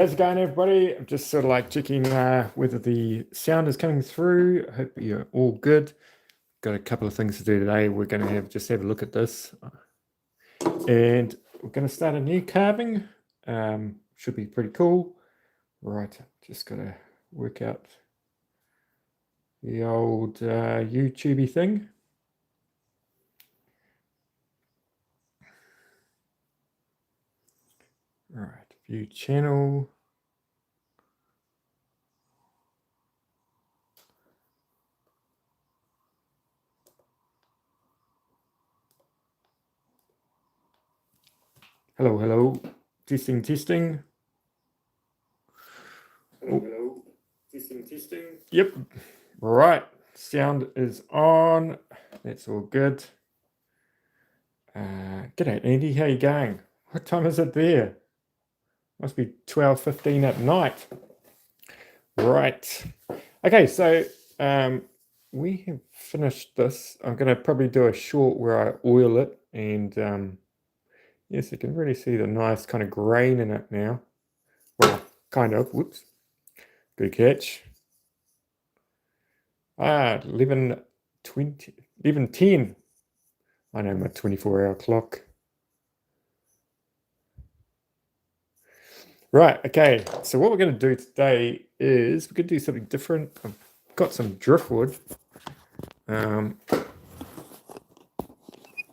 How's it going, everybody? I'm just sort of like checking whether the sound is coming through. I hope you're all good. Got a couple of things to do today. We're going to have a look at this, and we're going to start a new carving. Should be pretty cool. Right, just got to work out the old YouTubey thing. All right, view channel. Hello, hello. Testing, testing. Hello. Testing, testing. Yep. All right. Sound is on. That's all good. G'day, Andy. How you going? What time is it there? Must be 12:15 at night. Right. Okay, so we have finished this. I'm going to probably do a short where I oil it, and yes, you can really see the nice kind of grain in it now. Well, kind of. Whoops. Good catch. 11:20, 11:10. I know my 24-hour clock. Right, okay, so what we're going to do today is we're going to do something different. I've got some driftwood.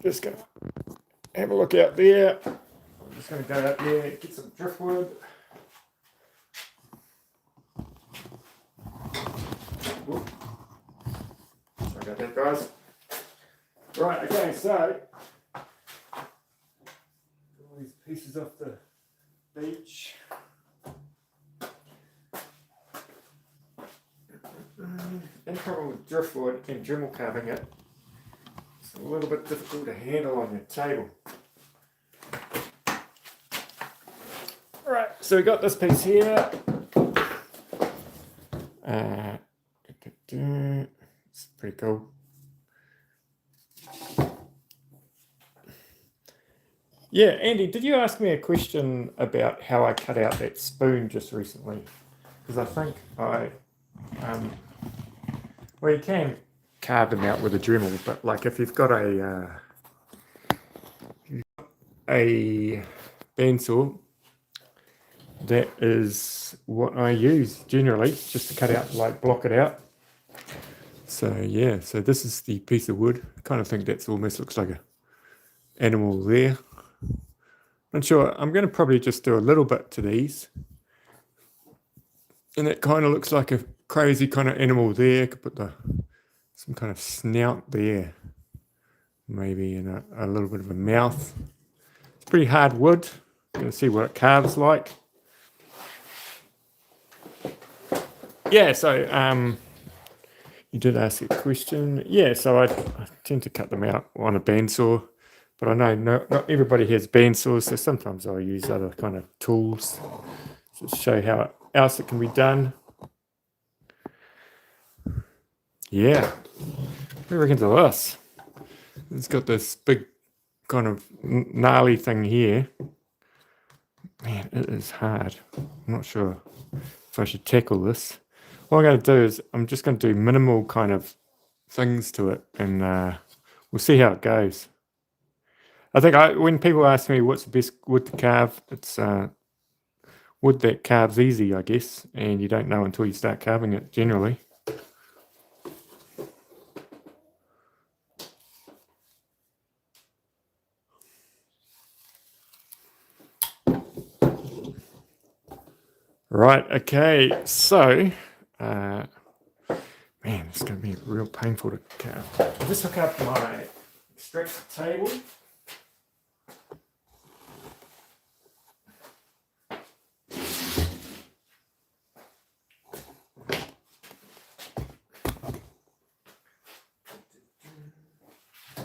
Just going to have a look out there. I'm just going to go out there, get some driftwood. Whoop. Sorry about that, guys. Right, okay, so all these pieces off the beach. The problem with driftwood and Dremel carving it, it's a little bit difficult to handle on your table. Alright, so we got this piece here. It's pretty cool. Yeah, Andy, did you ask me a question about how I cut out that spoon just recently? Because I think well, you can carve them out with a Dremel, but like if you've got a bandsaw, that is what I use generally, just to cut out, like block it out. So yeah, so this is the piece of wood. I kind of think that's almost looks like a animal there. Not sure. I'm going to probably just do a little bit to these. And it kind of looks like a crazy kind of animal there. Could put some kind of snout there. Maybe in a little bit of a mouth. It's pretty hard wood. Going to see what it carves like. Yeah, so you did ask a question. Yeah, so I tend to cut them out on a bandsaw. But I know not everybody has bandsaws, so sometimes I'll use other kind of tools to show how else it can be done. Yeah, what do you reckon to this? It's got this big kind of gnarly thing here. Man, it is hard. I'm not sure if I should tackle this. What I'm going to do is I'm just going to do minimal kind of things to it, and we'll see how it goes. I think when people ask me what's the best wood to carve, it's wood that carves easy, I guess, and you don't know until you start carving it generally. Right, okay, so, man, it's going to be real painful to carve. I'll just hook up my extractor table.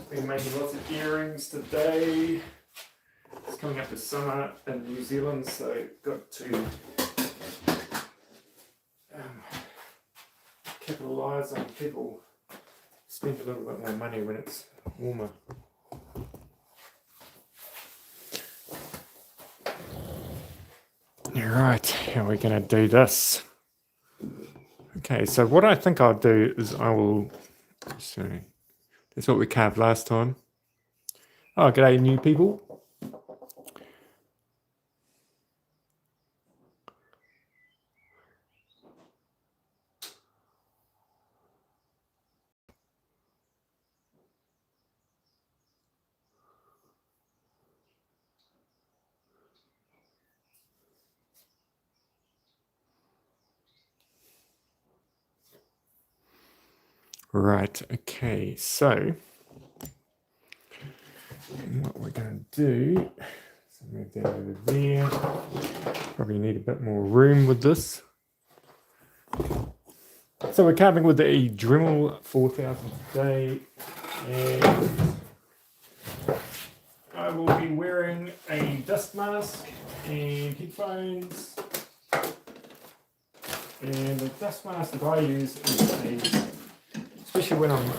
Been making lots of earrings today. It's coming up to summer in New Zealand, so got to capitalise on people spend a little bit more money when it's warmer. All Right, how are we going to do this? Okay, so what I think I'll do is I will... So that's what we carved last time. Oh, g'day new people. Right, okay, so what we're going to do is move that over there. Probably need a bit more room with this. So we're carving with the Dremel 4000 today, and I will be wearing a dust mask and headphones. And the dust mask that I use is especially when I'm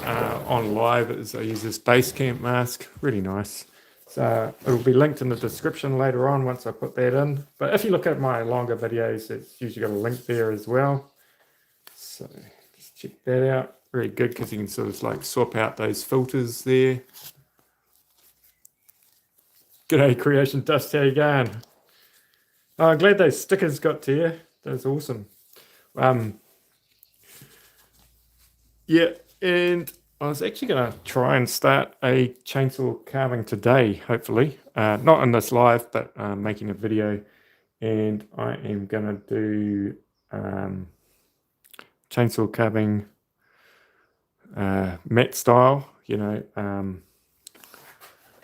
on live, I use this BASECAMP mask, really nice. So it'll be linked in the description later on once I put that in. But if you look at my longer videos, it's usually got a link there as well. So just check that out. Very good because you can sort of like swap out those filters there. G'day Creation Dust, how you going? Oh, I'm glad those stickers got to you. That's awesome. Yeah, and I was actually going to try and start a chainsaw carving today, hopefully. Not in this live, but making a video. And I am going to do chainsaw carving mat style. You know, I'm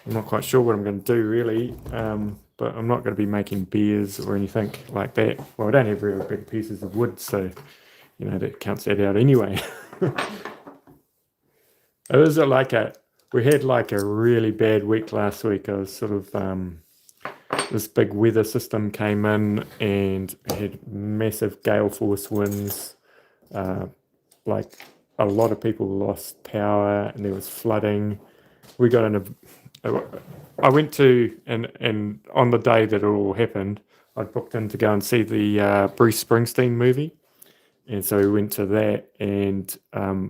not quite sure what I'm going to do really, but I'm not going to be making beers or anything like that. Well, I don't have real big pieces of wood, so, you know, that counts that out anyway. It was we had like a really bad week last week. I was sort of, this big weather system came in and had massive gale force winds. Like a lot of people lost power and there was flooding. We got in I went to, and on the day that it all happened, I'd booked in to go and see the Bruce Springsteen movie. And so we went to that, and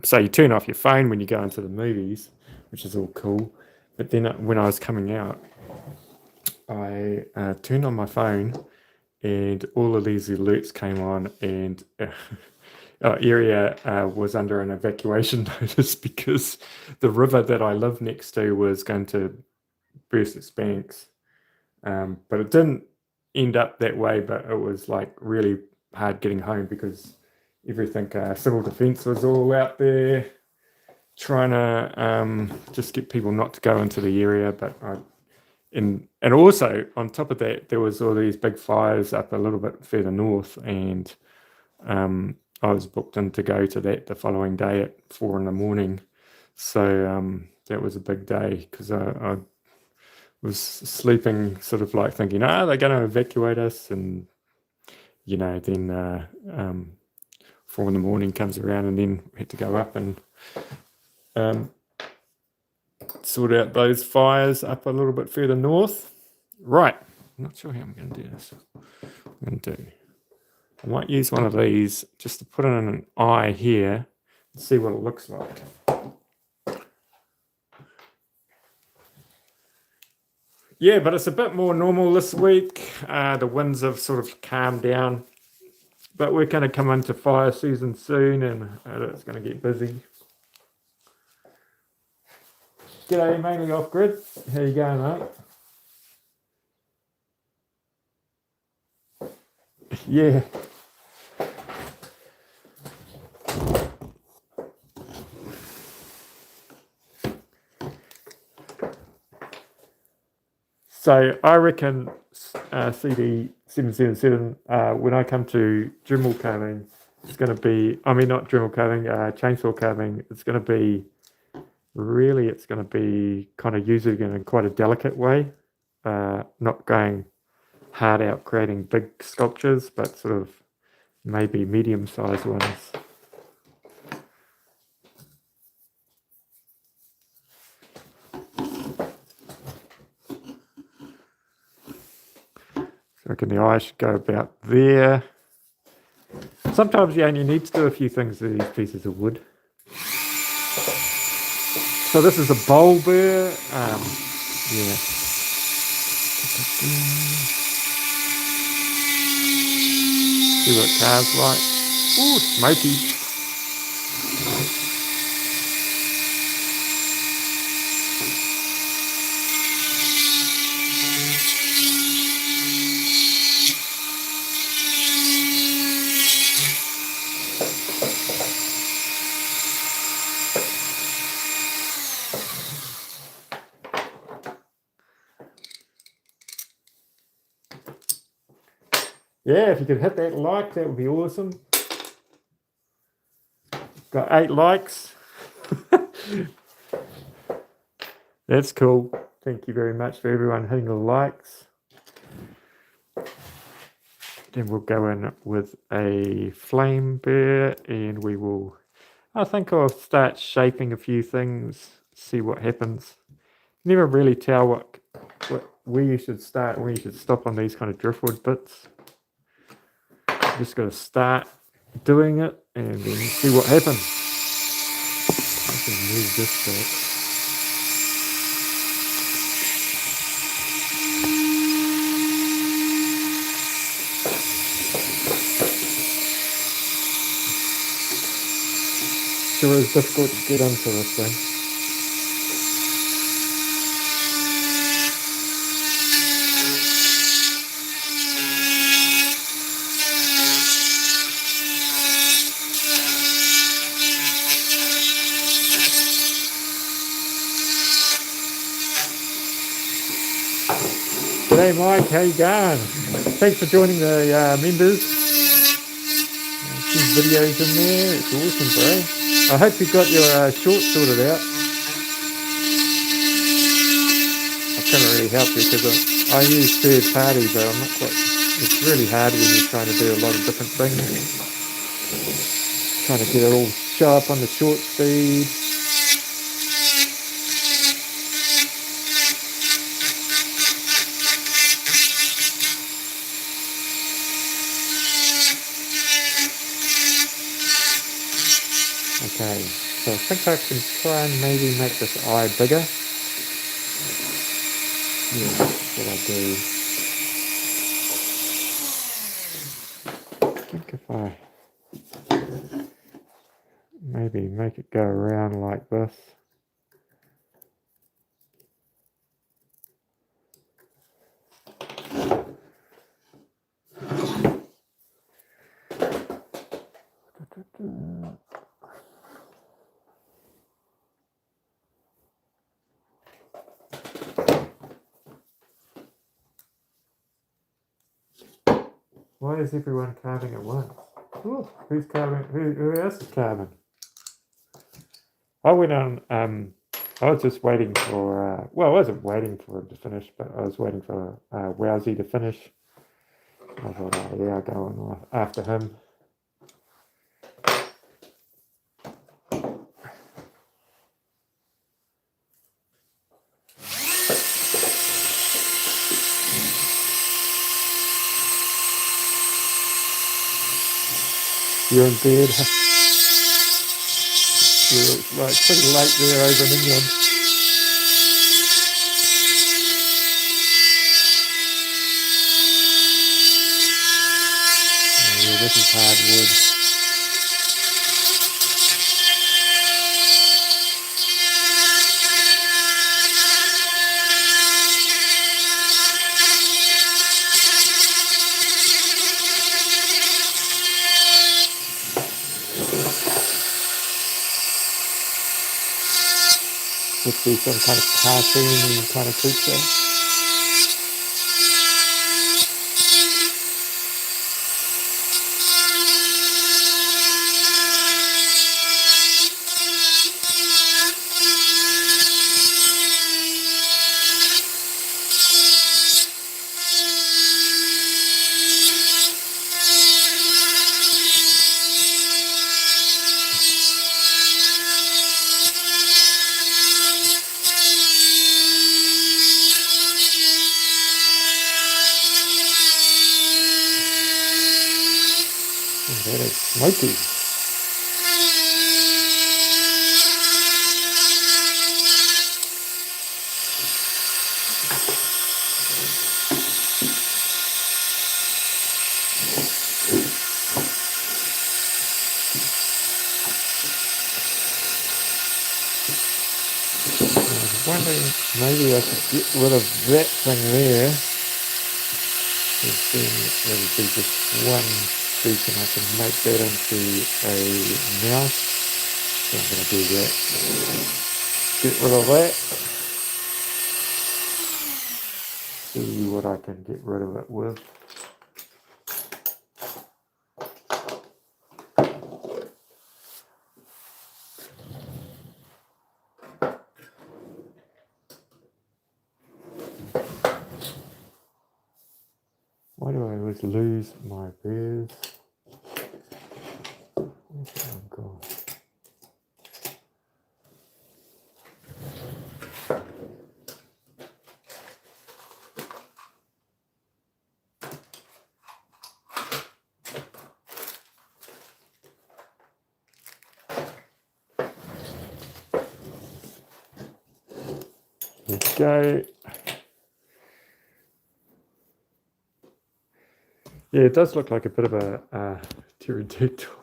so you turn off your phone when you go into the movies, which is all cool. But then when I was coming out, I turned on my phone, and all of these alerts came on, and our area was under an evacuation notice because the river that I live next to was going to burst its banks. But it didn't end up that way, but it was like really hard getting home because everything civil defence was all out there trying to just get people not to go into the area. But and also on top of that, there was all these big fires up a little bit further north, and I was booked in to go to that the following day at 4 a.m. So that was a big day because I was sleeping sort of like thinking, they're going to evacuate us, and you know, then 4 a.m. comes around, and then we had to go up and sort out those fires up a little bit further north. Right, I'm not sure how I'm going to do this. I might use one of these just to put in an eye here and see what it looks like. Yeah, but it's a bit more normal this week. The winds have sort of calmed down, but we're going to come into fire season soon, and it's going to get busy. G'day, mainly off grid. How you going, mate? Yeah. So I reckon CD 777, when I come to Dremel carving, it's going to be, not Dremel carving, chainsaw carving, it's going to be kind of using it in quite a delicate way, not going hard out creating big sculptures, but sort of maybe medium-sized ones. So reckon the eye should go about there. Sometimes you only need to do a few things to these pieces of wood. So this is a bowl burr. Yeah. See what it carves like. Ooh, smoky. Yeah, if you could hit that like, that would be awesome. Got 8 likes. That's cool. Thank you very much for everyone hitting the likes. Then we'll go in with a flame burr and we will, I think I'll start shaping a few things, see what happens. Never really tell where you should start and where you should stop on these kind of driftwood bits. Just got to start doing it and then see what happens. I can move this back. Sure is difficult to get into this thing. G'day Mike, how you going? Thanks for joining the members. Some videos in there, it's awesome bro. I hope you got your short sorted out. I can't really help you because I use third party, but I'm not quite, it's really hard when you're trying to do a lot of different things. Trying to get it all show up on the short speed. Okay, so I think I can try and maybe make this eye bigger. Yeah, that's what I do. I think if I maybe make it go around like this. Why is everyone carving at once? Ooh, who's carving? Who else is carving? I went on, I was just waiting for, well, I wasn't waiting for him to finish, but I was waiting for Wowsy to finish. I thought, oh yeah, I'll go on after him. You're in bed. You're like pretty late there over in England. Oh, yeah, this is hardwood. Must be some kind of cartoon kind of creature. That is smoky. I was wondering maybe I could get rid of that thing there. Because then it would be just one piece and I can make that into a mount. So I'm going to do that. Get rid of that. See what I can get rid of it with. Why do I always lose my bears? Where's that one gone? Let's go. Yeah, it does look like a bit of a pterodactyl.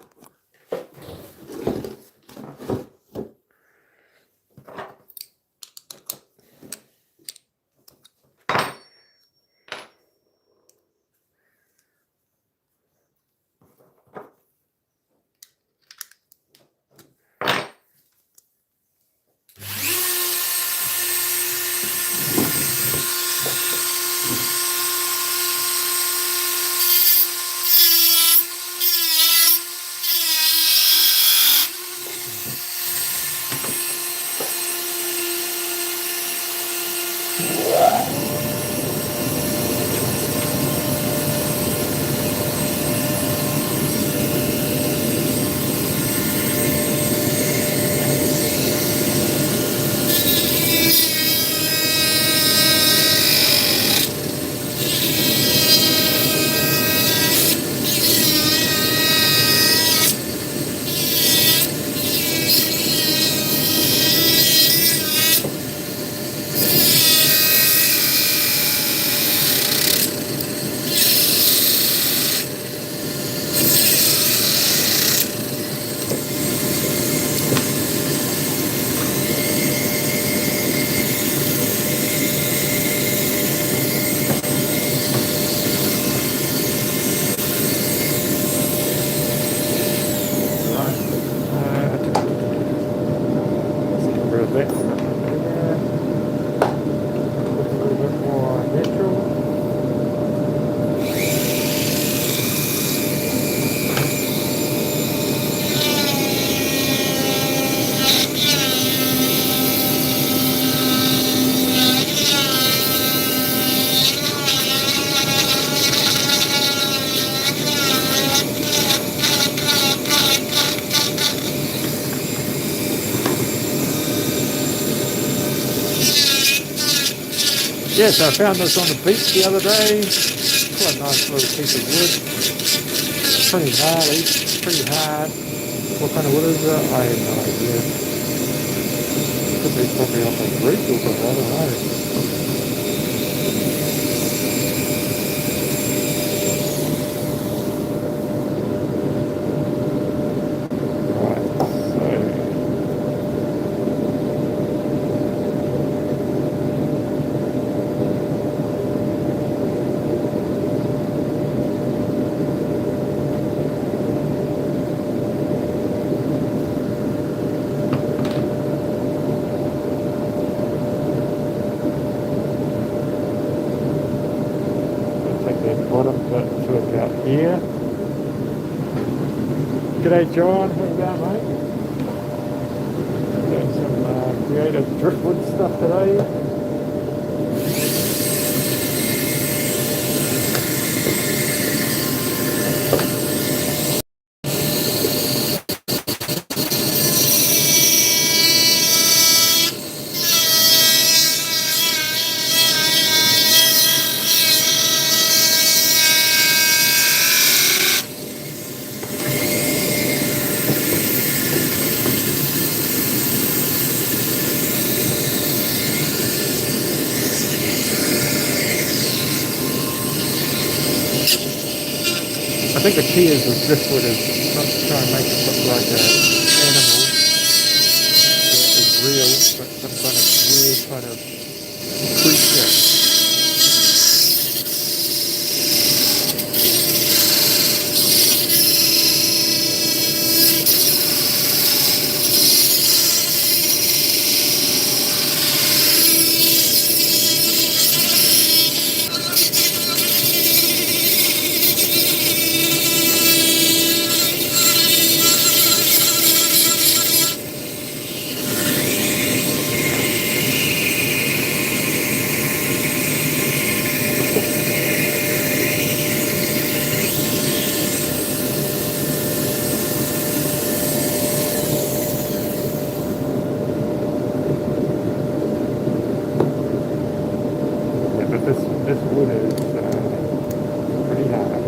Yes, I found this on the beach the other day. Quite a nice little piece of wood. Pretty gnarly, pretty hard. What kind of wood is it? I have no idea. Could be probably off a roof or something, I don't know. Here. G'day John, how you going mate? Doing some creative driftwood stuff today. think the key is with driftwood is not to try and make it look like an animal that is real, but some kind of weird kind of creature. This wood is pretty hard.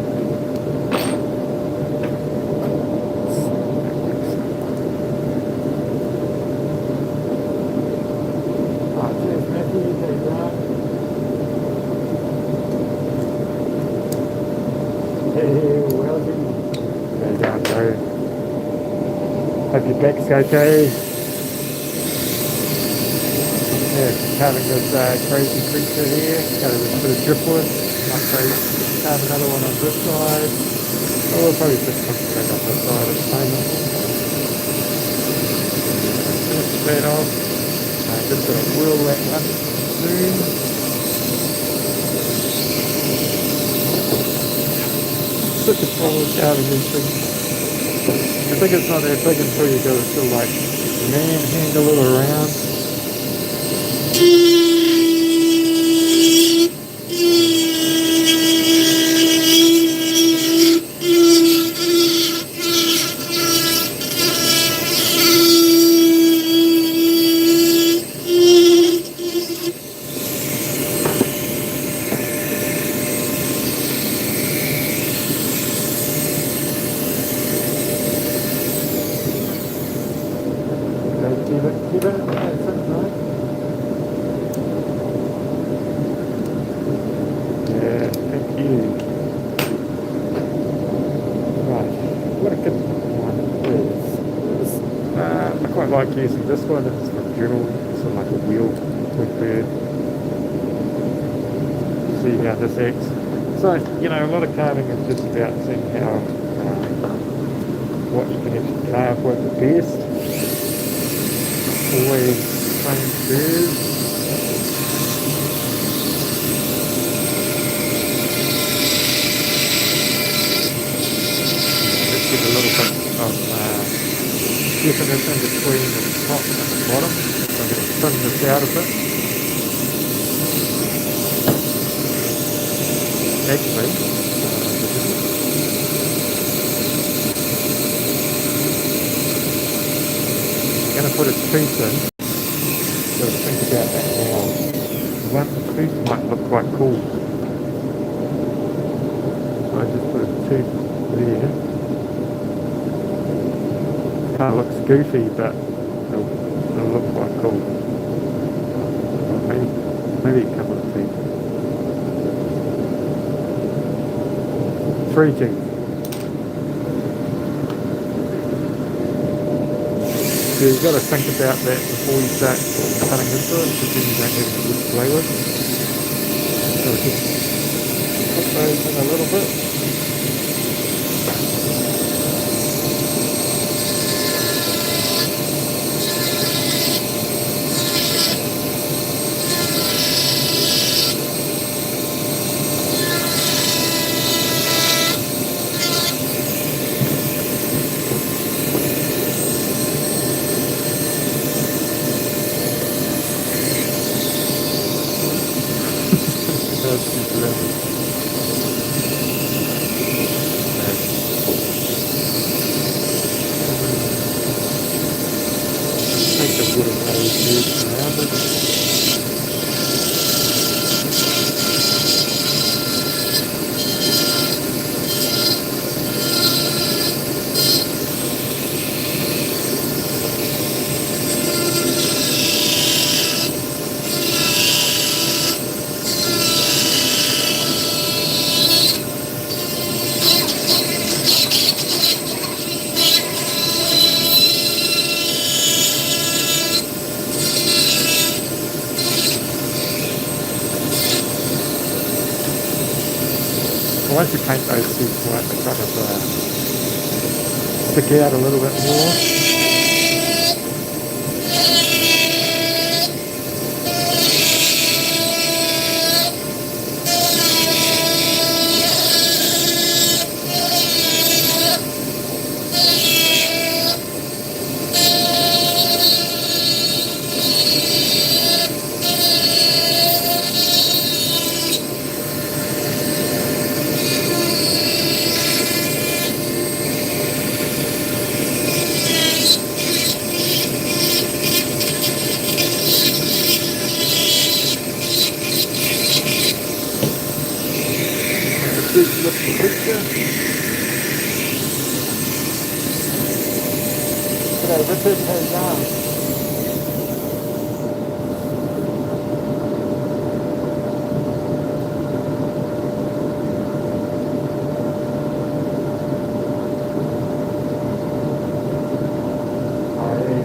Oh, cheers, Matthew. There you are. Hey, Weldy. There you go, bro. Hope your back's okay. Yeah, carving this crazy creature here. Got a bit of driftwood. Might carve another one on this side. Oh, we'll probably just concentrate on this side at the moment. Finish that off. Just gonna wheel that up soon. Such a problem carving these things. I think it's not that big until you go to like manhandle it around. Keep it, that's it, right? Yeah, thank you. Right, what a good one is. I quite like using this one. It's from Dremel, it's sort of like a wheel with bird. See how this acts. So, you know, a lot of carving is just about seeing how what you can actually carve with the best. Always same curve. Let's get a little bit of definition between the top and the bottom. So I'm going to thin this out a bit. Actually, I'm going to put a tooth in, so think about that now. One tooth might look quite cool. So I just put a tooth there. Kind of looks goofy, but it'll look quite cool. Maybe a couple of teeth. 3 teeth. So you've got to think about that before you start cutting into it, because then you don't have anything to play with. So just put those in a little bit. once you paint those seats white, they kind of stick out a little bit more.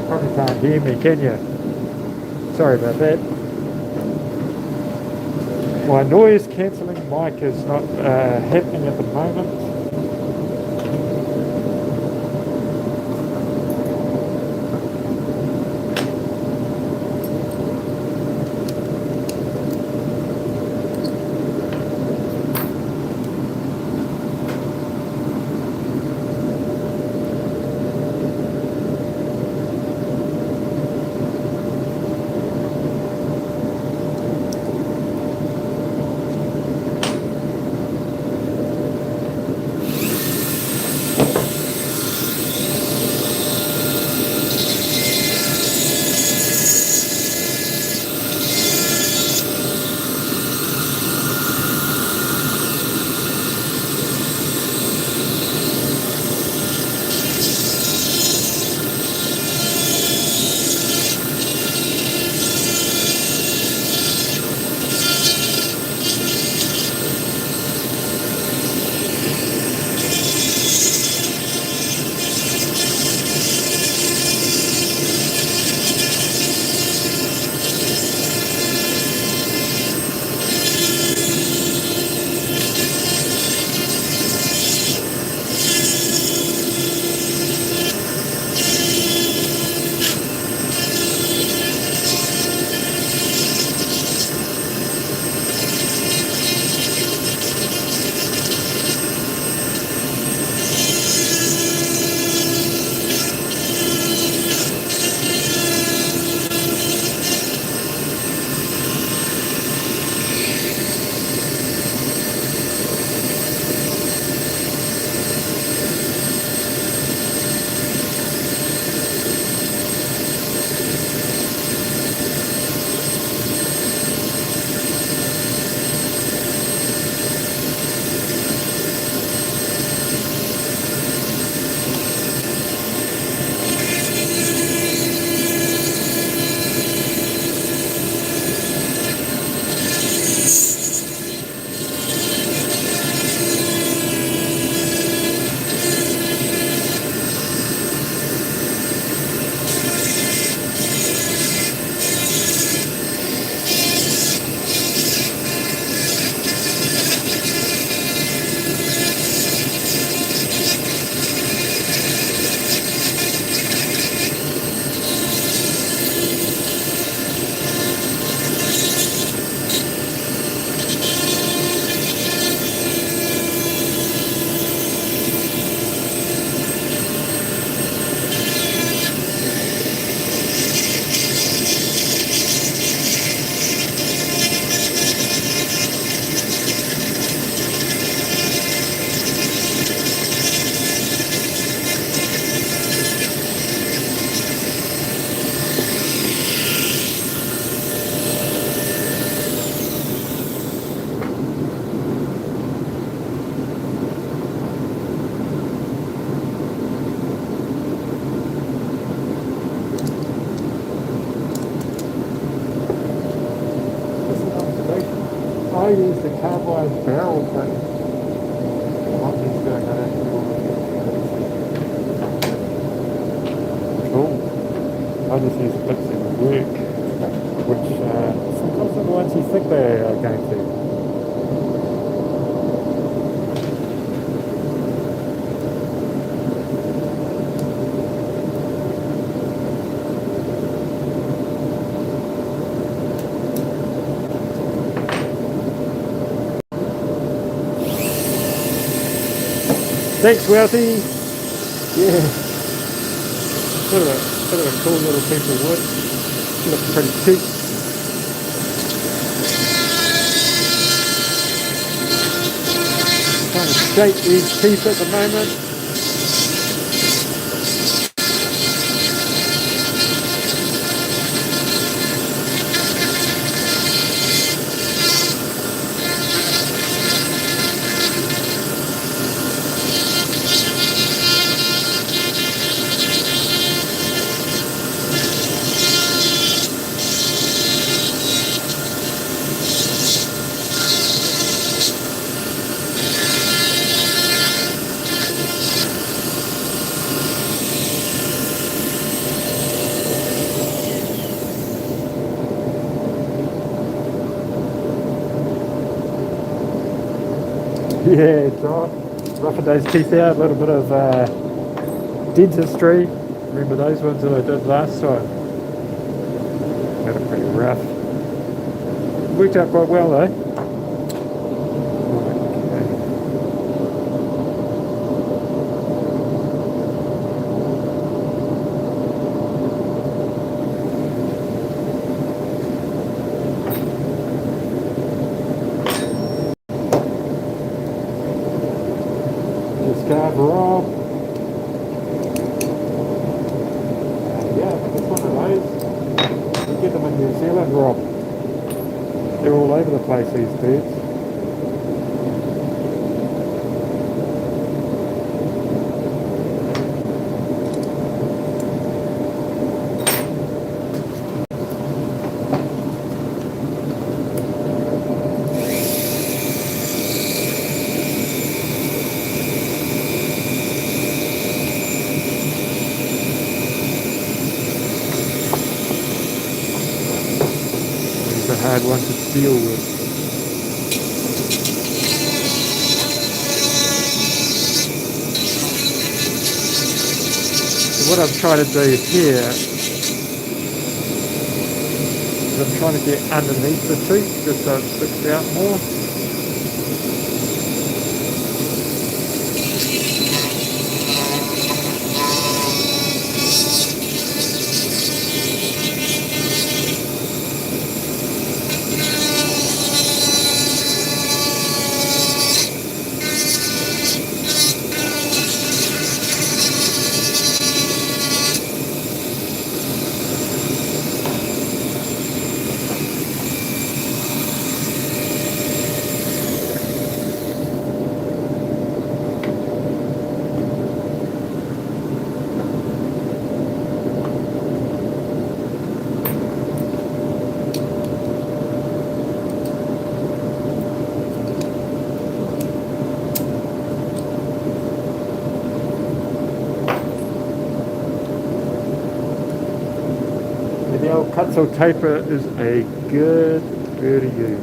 Probably can't hear me, can you? Sorry about that. My noise cancelling mic is not happening at the moment. I use the carbide barrel thing. I'm just going to cool. I just use bits in work, which sometimes the ones you think they are going to. Thanks, Wealthy. Yeah. Bit of a cool little piece of wood. Looks pretty cheap. Trying to shape these teeth at the moment. Yeah, it's all roughing those teeth out, a little bit of dentistry. Remember those ones that I did last time? They were pretty rough. Worked out quite well though. Discard Rob. Yeah, I think it's one of those. You get them in New Zealand, Rob. They're all over the place, these birds. It's a hard one to deal with. What I'm trying to do here is I'm trying to get underneath the tooth just so it sticks out more. The old Kutzall taper is a good burr to use.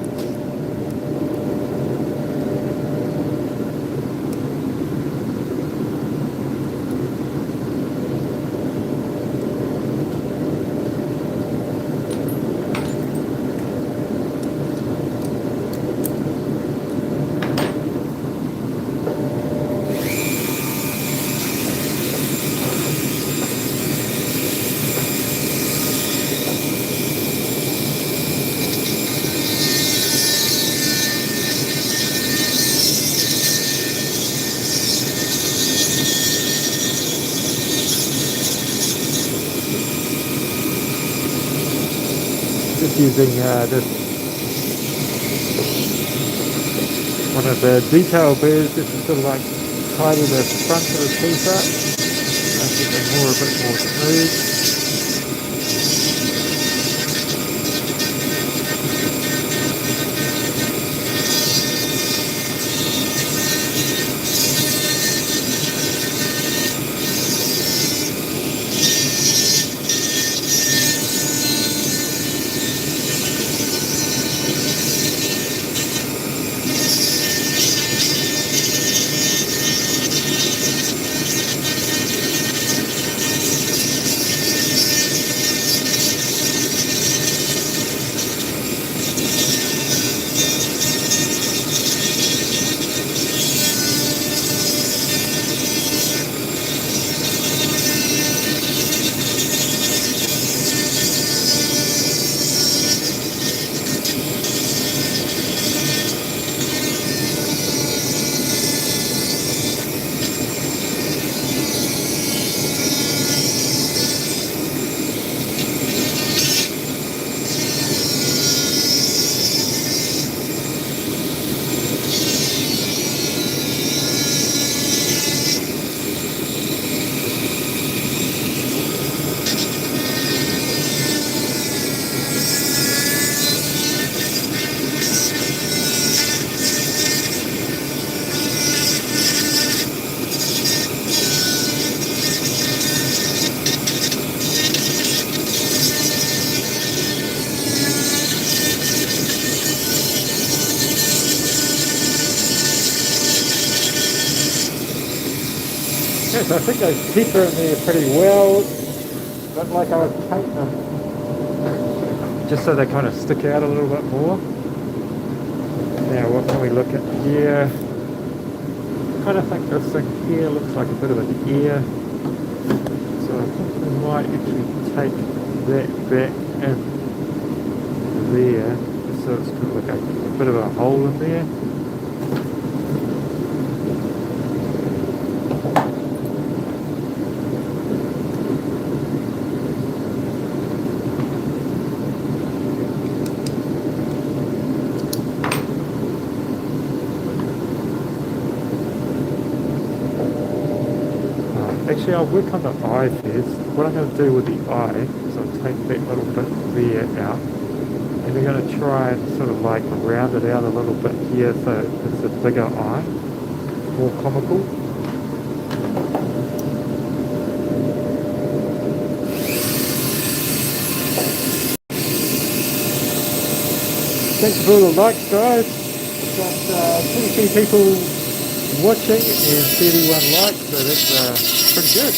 Just using this one of the detail burrs just to sort of like tidy the front of the teeth up, make it a bit more smooth. So I think they pepper in there pretty well, but like I would paint them just so they kind of stick out a little bit more. Now what can we look at here? I kind of think this thing here looks like a bit of an ear. So I think we might actually take that back in there, just so it's kind of like a bit of a hole in there. Actually, I'll work on the eye first. What I'm going to do with the eye is I'll take that little bit there out, and we're going to try and sort of like round it out a little bit here so it's a bigger eye, more comical. Thanks for all the likes, guys. We've got 22 people watching and 31 likes, so that's pretty good.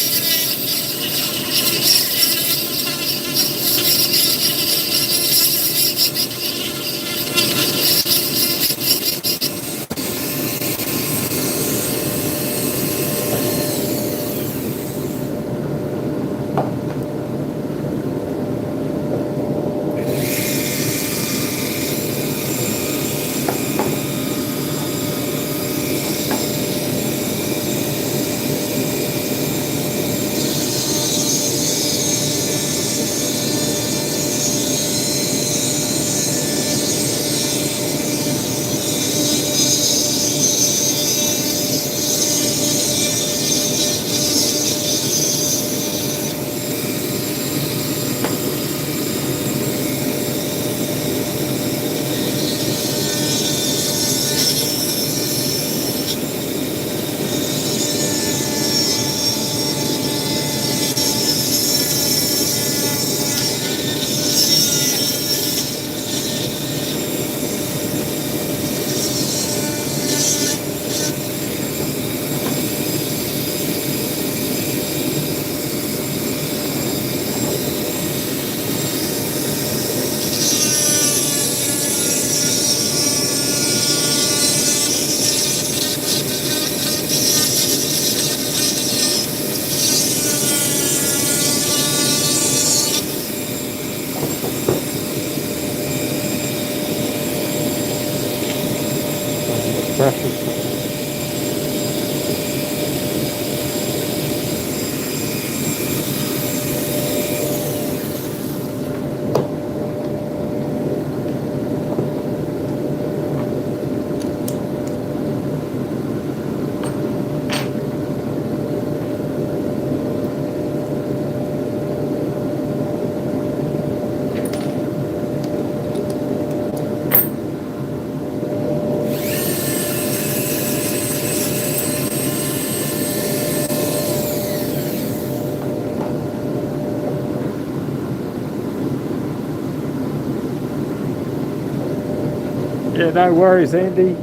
Yeah, no worries, Andy.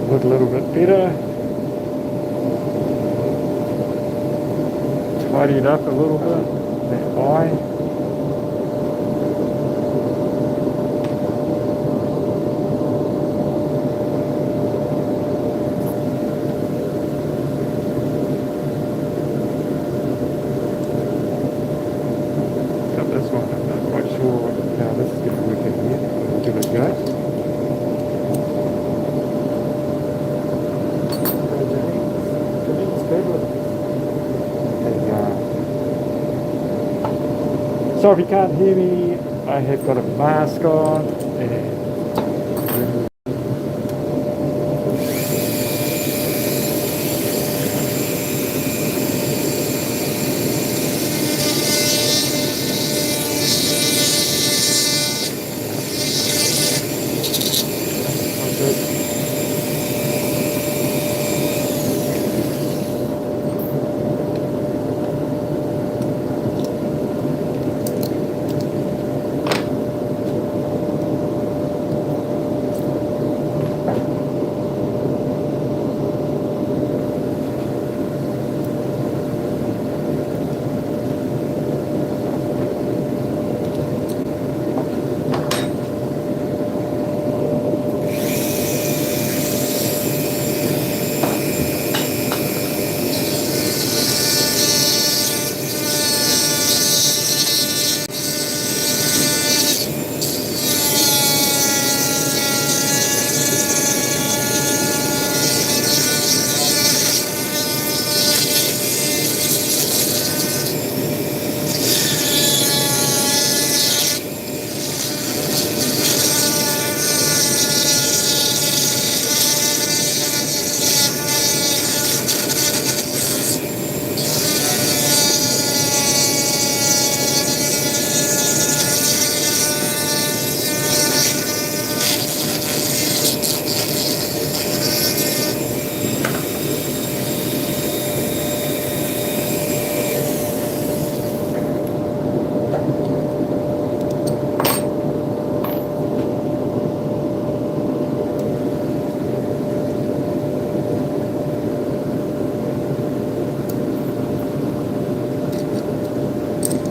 look a little bit better. Tidy it up a little bit, that eye. Got this one, I'm not quite sure how this is going to work in here. We'll give it a go. So if you can't hear me, I have got a mask on and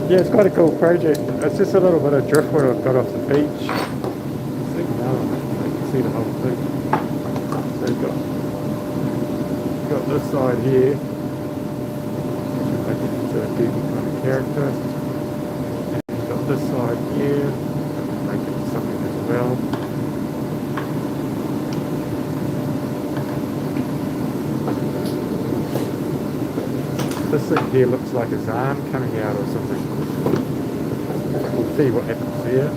yeah, it's quite a cool project. It's just a little bit of driftwood I've got off the beach. See, now I can see the whole thing. So you've got this side here, which make it into a decent kind of character. And you've got this side here, make it into something as well. This thing here looks like his arm coming out or something. We'll see what happens here.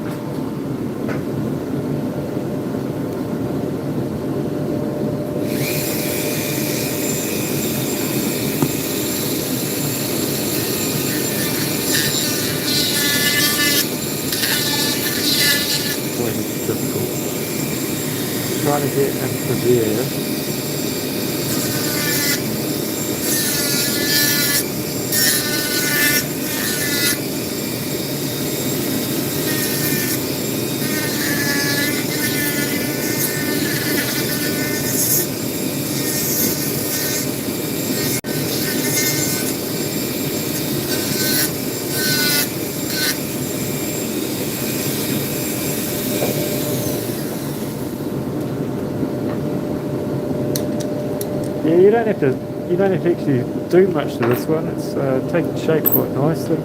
Boy, this is difficult. Trying to get into there. Yeah, you don't have to actually do much to this one. It's taking shape quite nicely.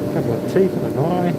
A couple of teeth and an eye.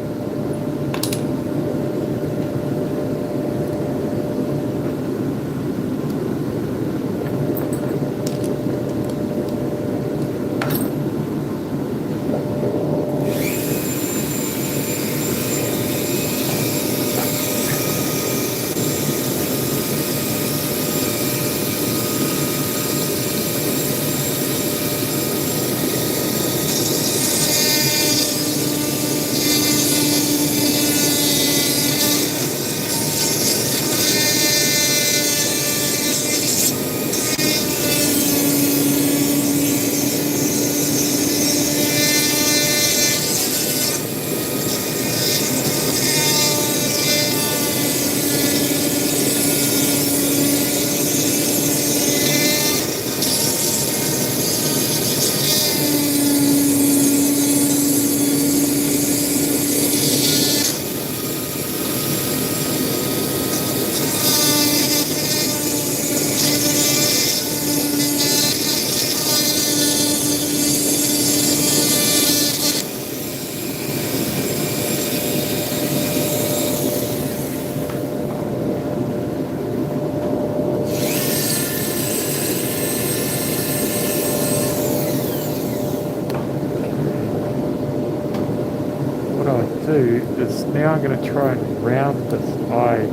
do is now I'm going to try and round this eye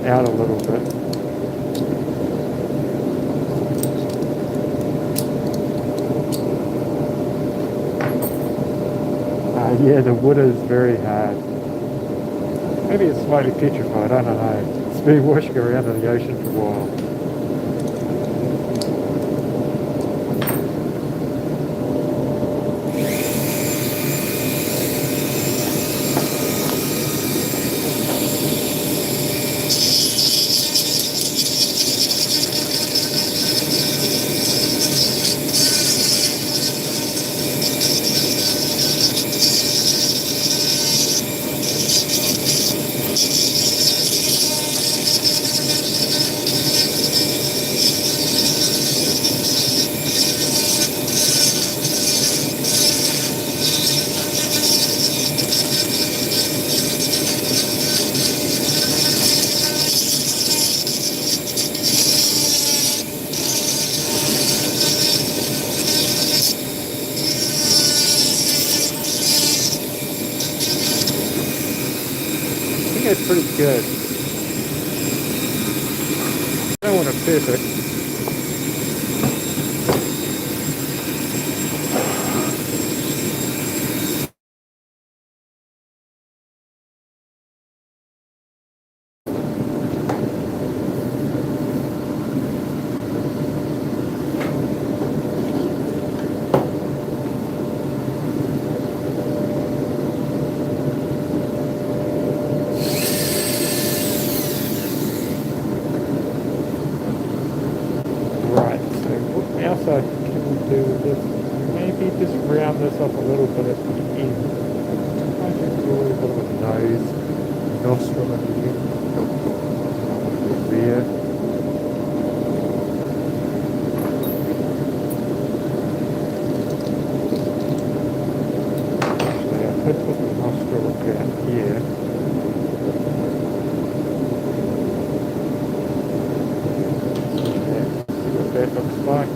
out a little bit. Yeah, the wood is very hard. Maybe it's slightly petrified, I don't know. It's been washing around in the ocean for a while. It's pretty good. I don't want to perfect. I can do this, maybe just round this up a little bit at the end. I can do a little bit of a nose, nostril at the end. There. Actually, I could put the nostril down here. See what that looks like.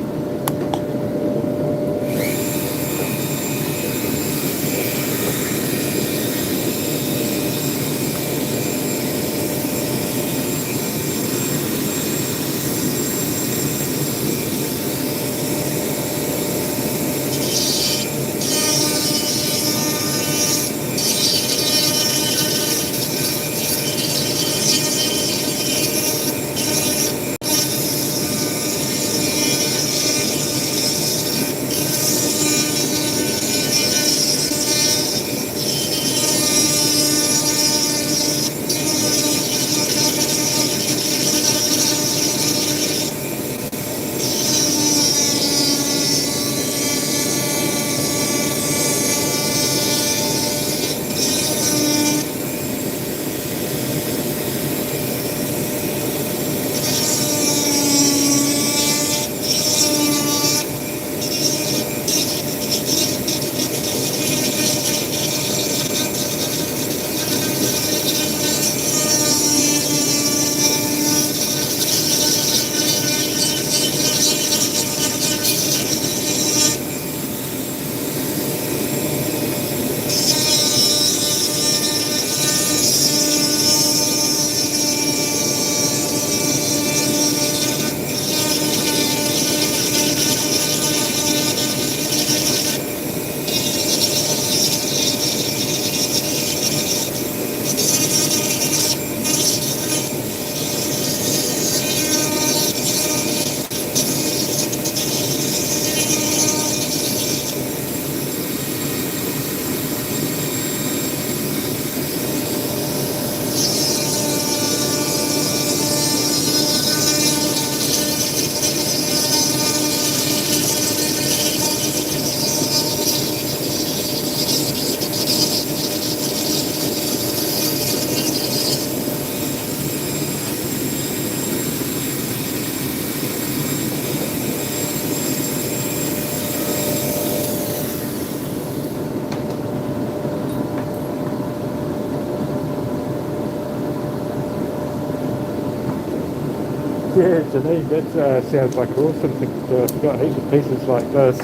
Yeah, Janine, that sounds like an awesome thing to do. If you've got heaps of pieces like this,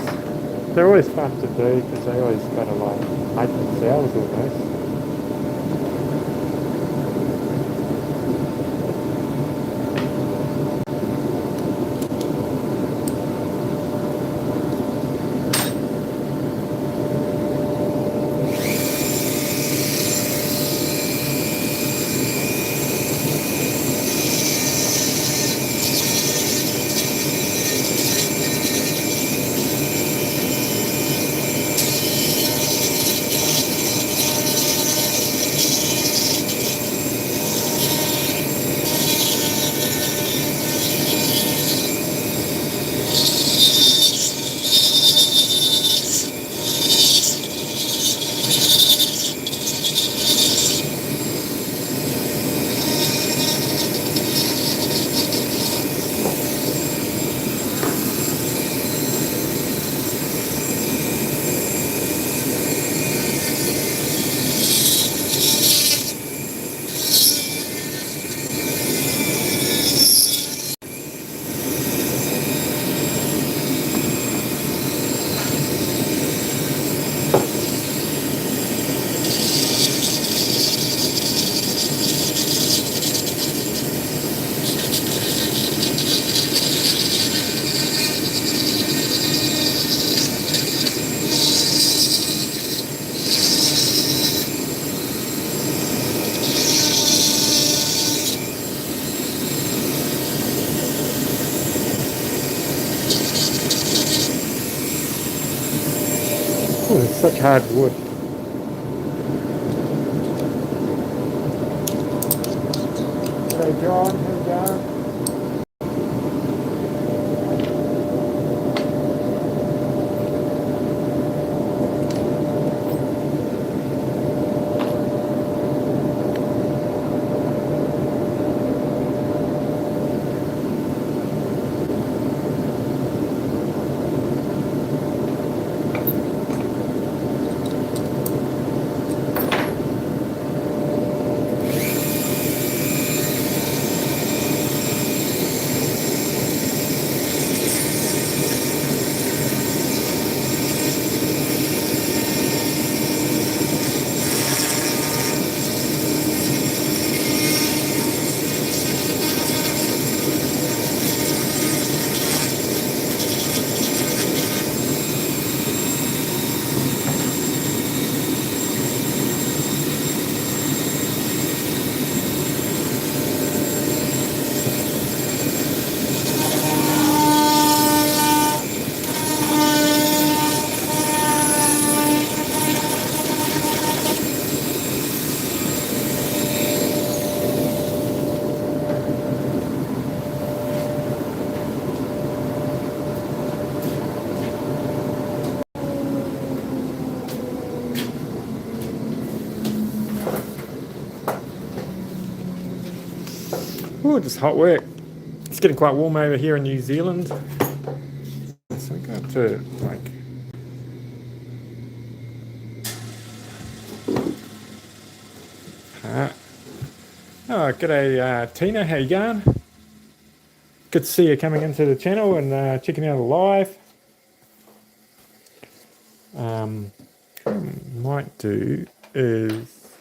they're always fun to do because they always kind of like make themselves almost. Oh, it's such hard wood. G'day, John. How you going? Oh, just hot work. It's getting quite warm over here in New Zealand. So I got to like oh, g'day Tina, how you going? Good to see you coming into the channel and checking out the live. What I might do is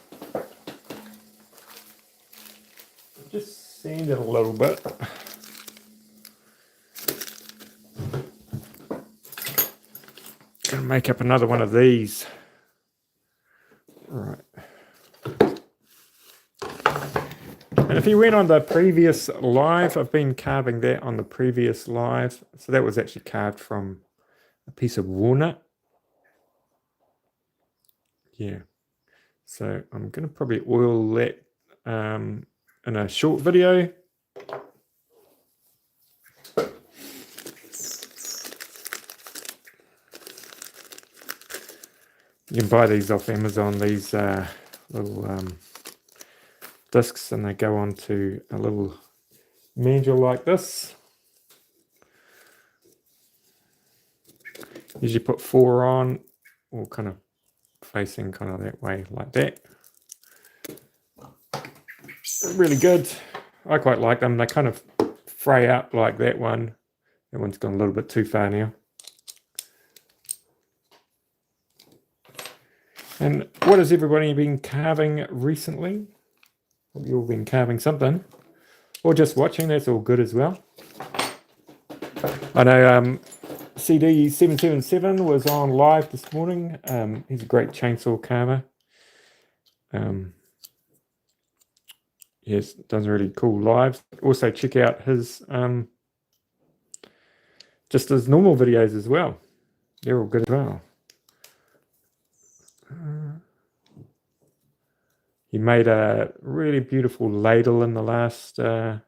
just sand it a little bit. Gonna make up another one of these. Right. And if you went on the previous live, I've been carving that on the previous live. So that was actually carved from a piece of walnut. Yeah. So I'm going to probably oil that in a short video. You can buy these off Amazon, these little discs, and they go onto a little manual like this. Usually put 4 on, or kind of facing kind of that way, like that. Really good. I quite like them. They kind of fray out like that one. That one's gone a little bit too far now. And what has everybody been carving recently? Have you all been carving something? Or just watching? That's all good as well. I know CD777 was on live this morning. He's a great chainsaw carver. Yes, does really cool lives. Also check out his just his normal videos as well. They're all good as well. He made a really beautiful ladle in the last one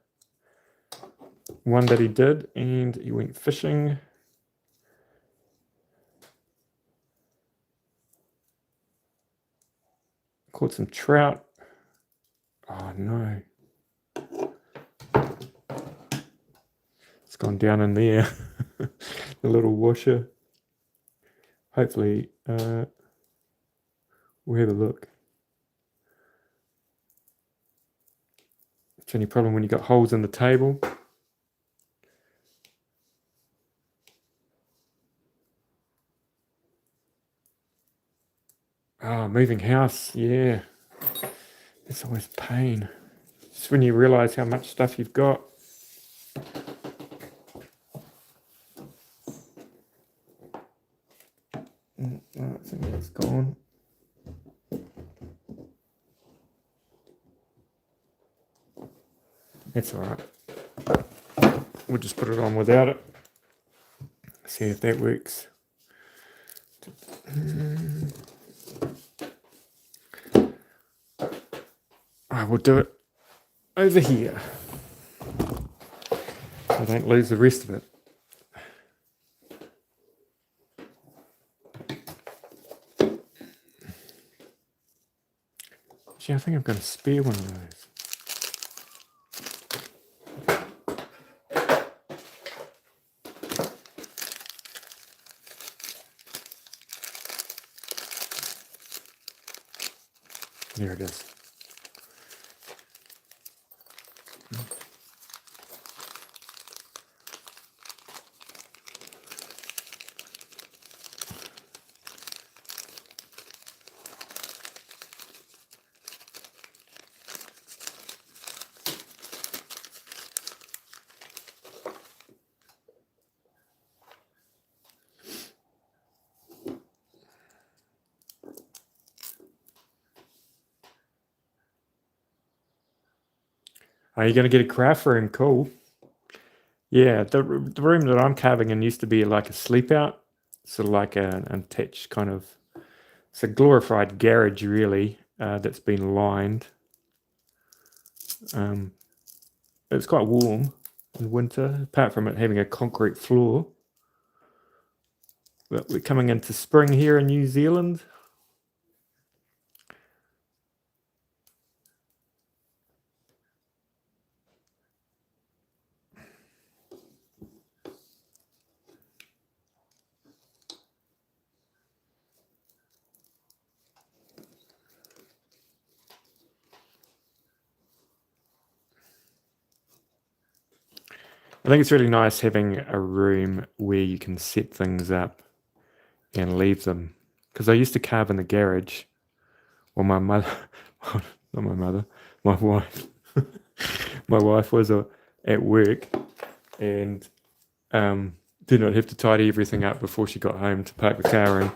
that he did, and he went fishing. Caught some trout. Oh no. It's gone down in there. The little washer. Hopefully we'll have a look. It's any problem when you got holes in the table. Oh, moving house, yeah. It's always pain. Just when you realise how much stuff you've got. I think that's gone. That's all right. We'll just put it on without it. See if that works. I will do it over here. I don't lose the rest of it. Actually, I think I'm going to spare one of those. There it is. Are you going to get a craft room? Cool. Yeah, the room that I'm carving in used to be like a sleep out, sort of like an attached kind of, it's a glorified garage really, that's been lined. It's quite warm in winter, apart from it having a concrete floor. But we're coming into spring here in New Zealand. I think it's really nice having a room where you can set things up and leave them. Because I used to carve in the garage. Well, my mother, not my mother, my wife. My wife was at work and did not have to tidy everything up before she got home to park the car in.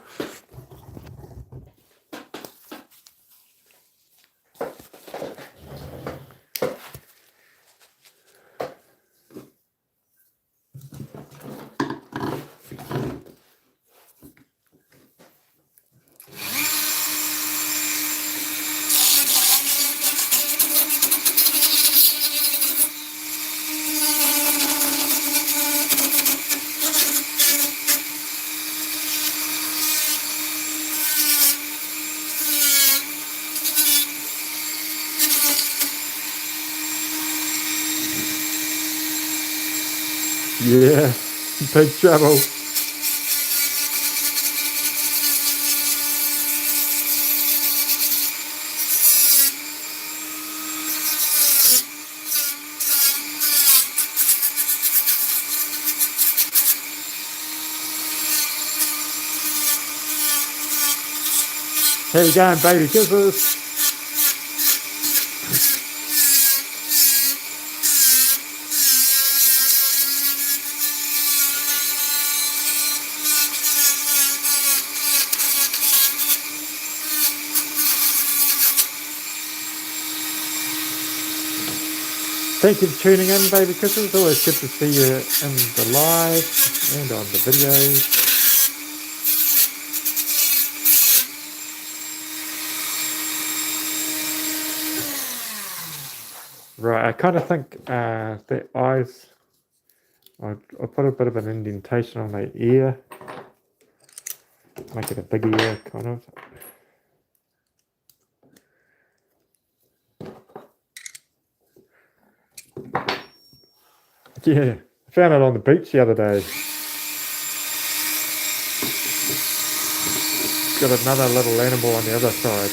Yeah, big trouble. How you going, baby kisses? Thank you for tuning in, baby kisses. Always good to see you in the live and on the videos. Right, I kind of think the eyes, I'll put a bit of an indentation on the ear. Make it a big ear, kind of. Yeah, I found it on the beach the other day. Got another little animal on the other side.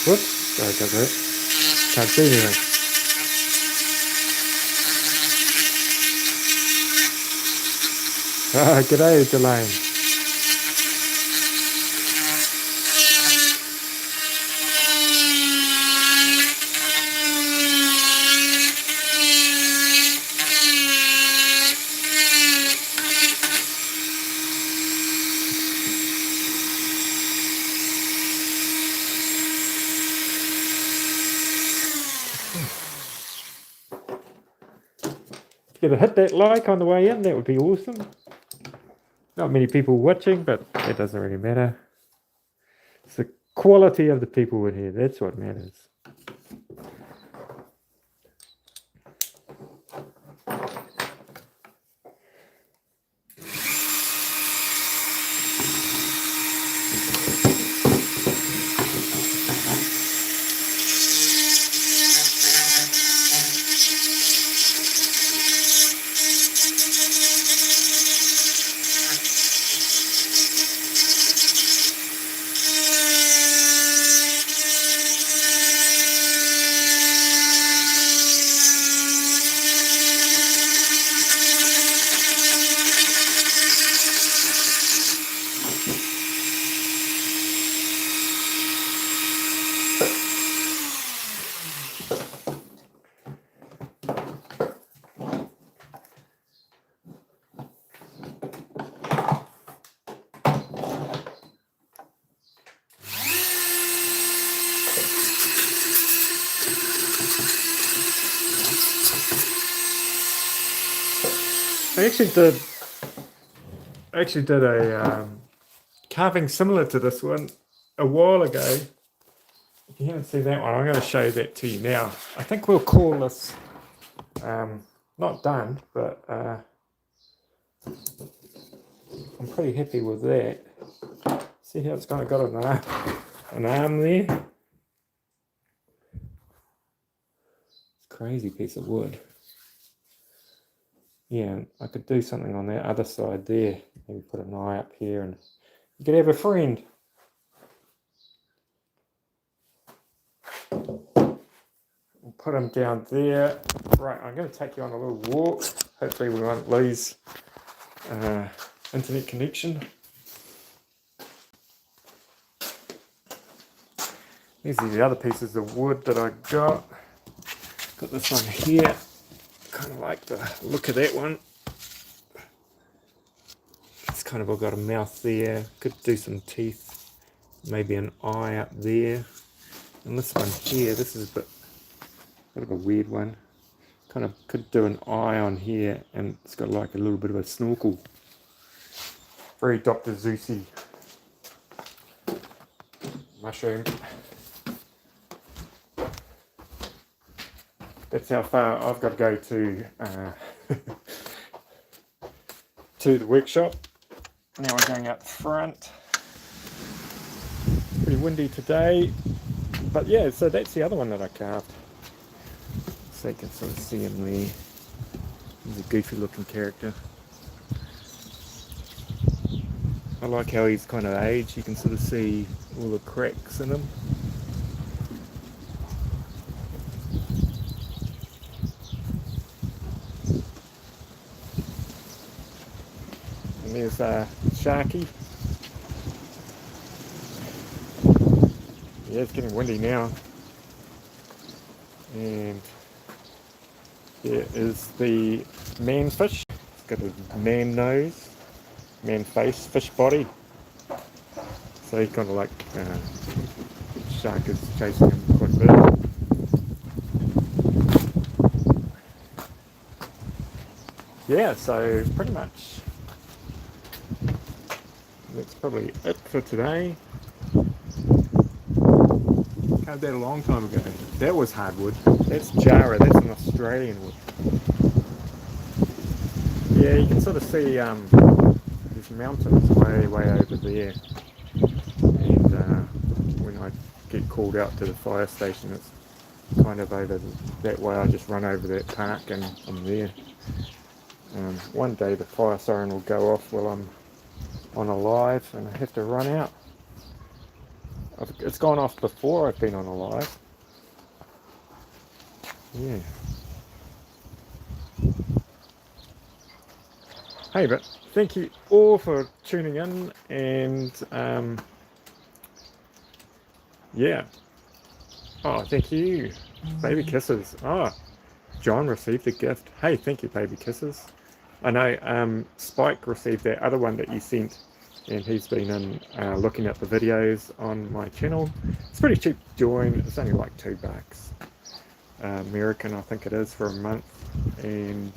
Whoops, sorry about that. Can't see anything. Ah, g'day, Delane. If you could hit that like on the way in, that would be awesome. Not many people watching, but it doesn't really matter. It's the quality of the people in here, that's what matters. I actually did a carving similar to this one a while ago. If you haven't seen that one, I'm going to show that to you now. I think we'll call this not done, but I'm pretty happy with that. See how it's kind of got an arm there? It's a crazy piece of wood. Yeah, I could do something on that other side there. Maybe put an eye up here and you could have a friend. We'll put him down there. Right, I'm going to take you on a little walk. Hopefully we won't lose internet connection. These are the other pieces of wood that I got. Got this one here. Kind of like the look of that one. It's kind of got a mouth there. Could do some teeth. Maybe an eye up there. And this one here, this is a bit of a weird one. Kind of could do an eye on here, and it's got like a little bit of a snorkel. Very Dr. Zeusy mushroom. That's how far I've got to go to to the workshop. Now we're going up front. Pretty windy today, but yeah, so that's the other one that I carved. So you can sort of see him there. He's a goofy looking character. I like how he's kind of aged. You can sort of see all the cracks in him. And there's Sharky. Yeah, it's getting windy now. And there is the man fish. It's got a man nose, man face, fish body. So he's kind of like shark is chasing him quite a bit. Yeah, so pretty much that's probably it for today. Carved that a long time ago. That was hardwood. That's Jara, that's an Australian wood. Yeah, you can sort of see these mountains way over there. And when I get called out to the fire station, it's kind of over that way. I just run over that park and I'm there. One day the fire siren will go off while I'm on a live and I have to run out. It's gone off before I've been on a live. Yeah. Hey, but thank you all for tuning in, and yeah. Oh, thank you. Baby kisses. Oh, John received a gift. Hey, thank you, baby kisses. I know Spike received that other one that you sent, and he's been in looking at the videos on my channel. It's pretty cheap to join. It's only like $2. American, I think it is, for a month. And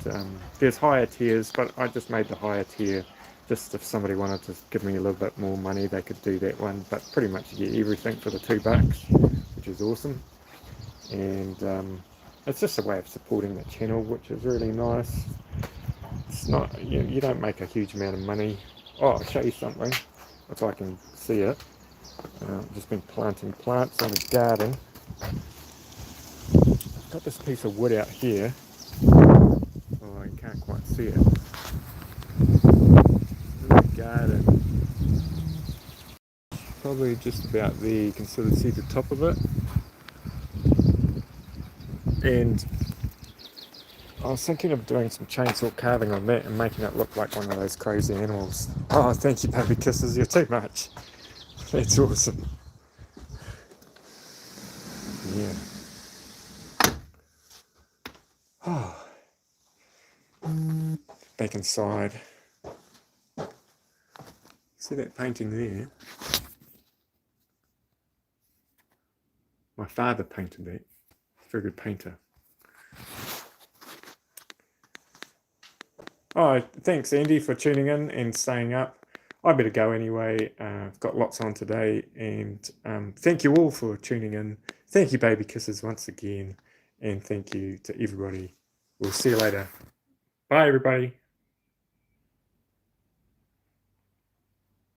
there's higher tiers, but I just made the higher tier just if somebody wanted to give me a little bit more money, they could do that one. But pretty much you get everything for the $2, which is awesome. And it's just a way of supporting the channel, which is really nice. It's not, you don't make a huge amount of money. Oh, I'll show you something if I can see it. I've just been planting plants in the garden. I've got this piece of wood out here. Oh, you can't quite see it. In the garden. Probably just about there. You can sort of see the top of it. And I was thinking of doing some chainsaw carving on that and making it look like one of those crazy animals. Oh, thank you, baby kisses. You're too much. That's awesome. Yeah. Oh. Back inside. See that painting there? My father painted that. Very good painter. Oh, thanks Andy for tuning in and staying up. I better go anyway. I've got lots on today, and thank you all for tuning in. Thank you, baby kisses, once again, and thank you to everybody. We'll see you later. Bye, everybody.